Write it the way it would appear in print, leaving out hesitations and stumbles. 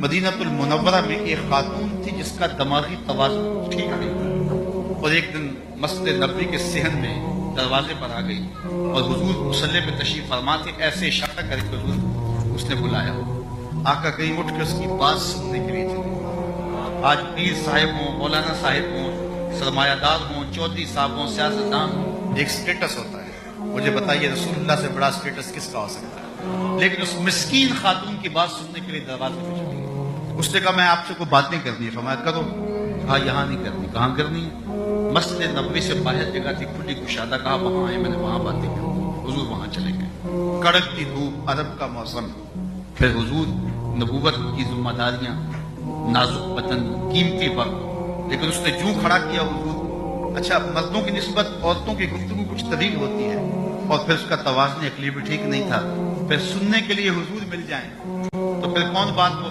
مدینہ المنورہ میں ایک خاتون تھی جس کا دماغی توازن ٹھیک نہیں تھا، اور ایک دن مسجد نبوی کے صحن میں دروازے پر آ گئی اور حضور مصلی پہ تشریف فرما تھے، ایسے اشارہ کر کے حضور اس نے بلایا ہو۔ آقا کہیں اٹھ کے اس کی بات سننے کے لیے چلے۔ آج پیر صاحب ہوں، مولانا صاحب ہوں، سرمایہ دار ہوں، چودھری صاحب ہوں، سیاستدان ہوں، ایک سٹیٹس ہوتا ہے، مجھے بتائیے رسول اللہ سے بڑا سٹیٹس کس کا ہو سکتا ہے؟ لیکن اس مسکین خاتون کی بات سننے کے لیے دروازے پہ چلی۔ اس نے کہا میں آپ سے کوئی باتیں کرنی ہے، فرمایا کرو۔ کہا یہاں نہیں کرنی۔ کہاں کرنی ہے؟ مسجد نبوی سے باہر جگہ تھی کھلی کشادہ، کہا وہاں آئے، میں نے وہاں باتیں کی۔ حضور وہاں چلے گئے، کڑکتی دھوپ، عرب کا موسم، پھر حضور نبوت کی ذمہ داریاں، نازک بدن، قیمتی وقت، لیکن اس نے جو کھڑا کیا حضور۔ اچھا مردوں کی نسبت عورتوں کی گفتگو کچھ طویل ہوتی ہے، اور پھر اس کا توازن عقلی بھی ٹھیک نہیں تھا، پھر سننے کے لیے حضور مل جائیں تو پھر کون بات کو